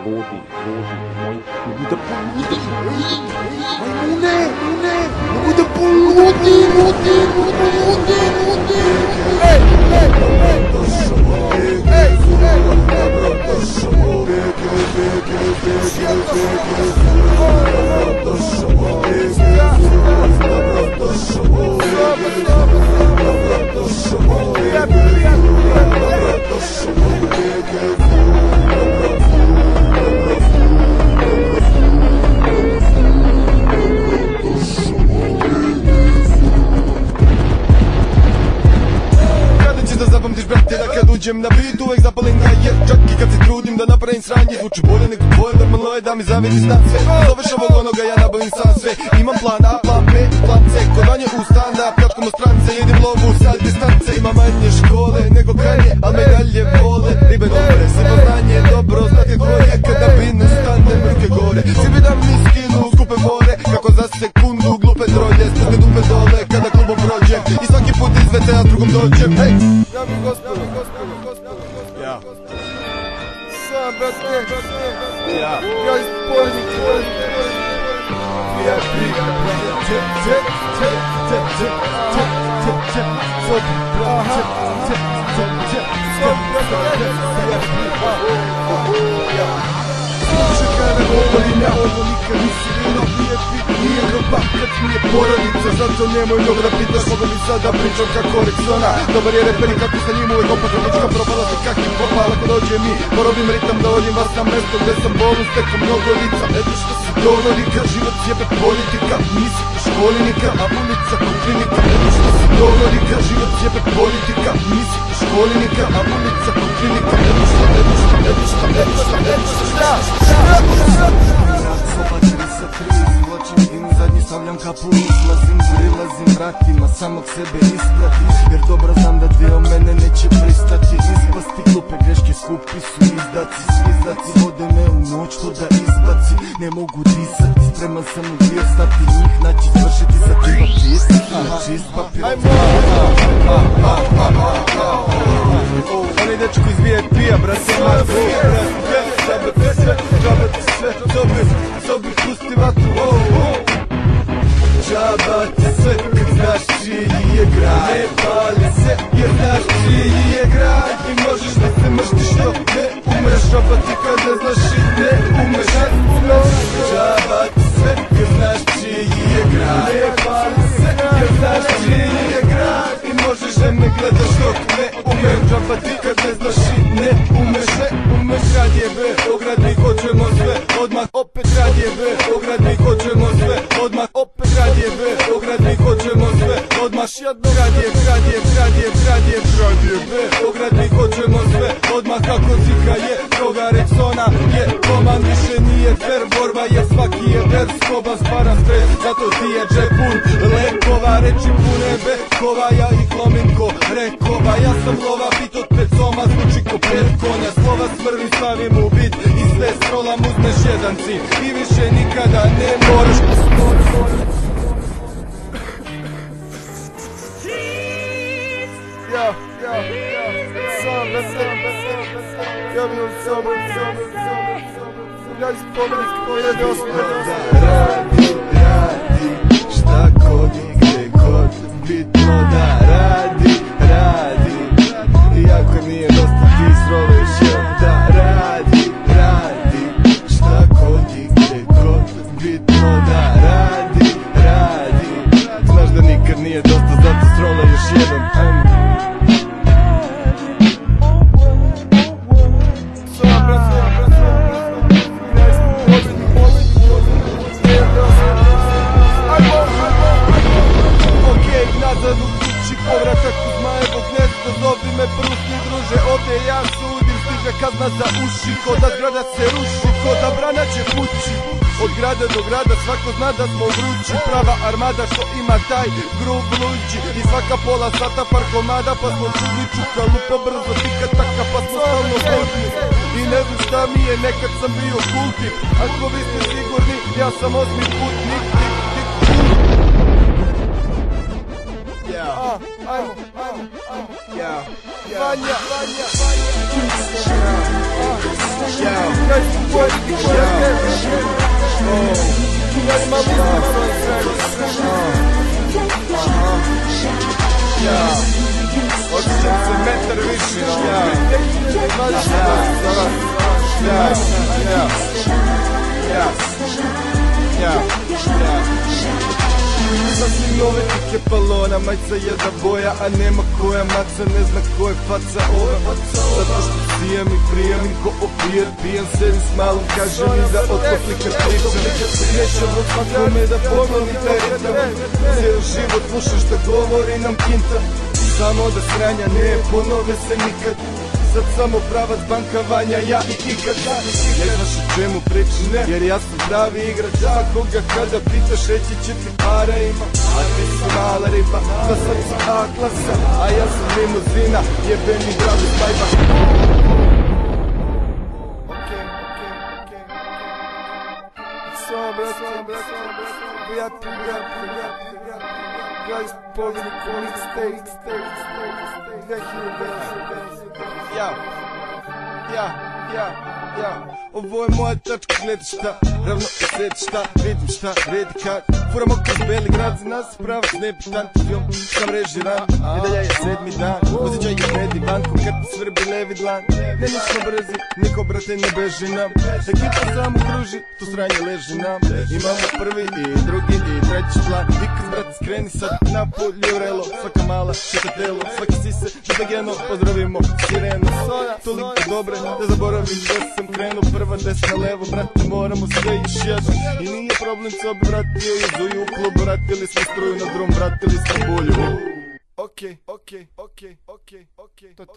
ludi, moj, da poludi, zapamtiš brate da kad uđem na bit uvek zapalim ga jer čak i kad se trudim da napravim sranje zvuči bolje nego tvoje, normalno je da mi zavidi stan sve zoveš ovog onoga ja nabavim sam sve imam plan A, plan B, plan C kodanje u standa, pljačkom u strance jedim lovu sa distance imam manje škole nego kranje, al me dalje vole ribe dobre, sve poznanje dobro znate ko je kada binu stanem ruke gore svi bi da mi skinu skupe more kako za sekundu glupe trolje spusne dupe dole kada klubom prođem i svaki put izvete a drugom dođem hej dame i gospodo, ja sam brate, ja iz Poljnika ja prika ja ovo nikad nisi bilo nije groba kad mi je porodica zato nemoj mnogo da pitaš mogo bi sad da pričam kako Rexona dobar je reper i kako sa njim uvek opažam mučka probala se kakvim popa ako dođe mi porobim ritam da odim vas na mesto gde sam bolno stekao mnogo lica eto što si donorika život jebe politika nisi u školi nikad a ulica Koprinika eto što si donorika život jebe politika nisi u školi nikad a ulica Koprinika eto što Sobačari sa tri izvlačim dim zadnji stavljam kapu izlazim prilazim vratima samog sebe ispratim jer dobro znam da dvije o mene neće pristati ispasti glupe greške skupi su izdaci svizdaci vode me u noć to da izbaci ne mogu disati spreman sam u dvije stati njih naći svršiti sa tima pisati na čist papir onaj dečko iz VIP-a brate džaba ti sve sobi pusti vatru džaba ti sve kad znaš čiji je grad ne pali se jer znaš čiji je grad i možeš da se mrštiš dok ne umreš džaba ti kad ne znaš i ne umreš džaba ti sve jer znaš čiji je grad ne pali se jer znaš čiji je grad i možeš da me gledaš dok ne umreš džaba ti kad ne znaš i ne umreš rad jebe ograd mi hoćemo sve odmah opet rad jebe ograd mi hoćemo sve odmah opet rad jebe ograd mi hoćemo sve odmah jedno rad jebe ograd mi hoćemo sve odmah kako zika je droga Rexona je koman više nije fair borba je svaki je ver skoban sparam stres zato ti je džep pun lekova reči pune bekova ja ih lomim ko rekova ja sam lova bit od pet soma zvuči ko pet konja slova smrvi stavim u bit i sve scrollam uzmeš jedan cilj i više nikada ne moraš sam ja bi ja iz Poljnika pojede radi šta god i gde god bitno da radi iako nije dosta ti sroleš da radi šta god i gde god bitno da radi znaš da nikad nije dosta zato srola još jedan nazad u kući, povratak u zmajevo gnezdo zovi me prusni druže, ovdje ja sudim stiže kazna za uši, ko da zgrada se ruši, ko da brana će kući od grada do grada svako zna da smo vrući prava armada što ima taj grub luđi i svaka pola sata par komada pa smo čuli čukalu pa brzo tika taka pa smo stalno budni i ne znam šta mi je nekad sam bio kulti ako vi ste sigurni ja sam osmi putnik Vanja Osjećam se metar više, sasvim nove tike balona, majica jedna boja, a nema koja maca, ne zna ko je faca ova. Zato što sijem i prijem ko opijat, pijem sedim s malom, kažem mi da otopli kad pričam. Nećem od svakome da pokloni taj ritam, cijel život slušam šta govori nam kinta. Samo da sranja ne ponove se nikad, sad samo pravac bankavanja, ja i ikad. Ne znaš o čemu pričam, jer ja sam pravi igrač. Svakoga kada pitaš reći će ti para ima, a ti si mala riba, da sad si A klasa, a ja sam limuzina, jebeni bravi spajba. Ovo je moja tačka gledišta, ravno osjetišta, vidim šta vredi kad furamo kroz beli grad, za nas pravac nebitan, film sam režiran, nedelja je 7. dan, osjećaj je predivan, ko kad ti svrbi levi dlan. Ne nismo brzi, niko brate ne beži nam, ekipa samo kruži, tu sranje leži nam. Imamo prvi i drugi i treći plan, ikad brat skreni sad na polju relo, svaka mala šita telo, svaki sise žabegeno, pozdravimo sirenu. Toliko dobre da zaboravim da sam krenuo, prva desna levo, brate moramo sve još jedno. I nije problem co bi vratio i zuju u klubu, vratili smo struju na drum, vratili smo bulju. Okej, to.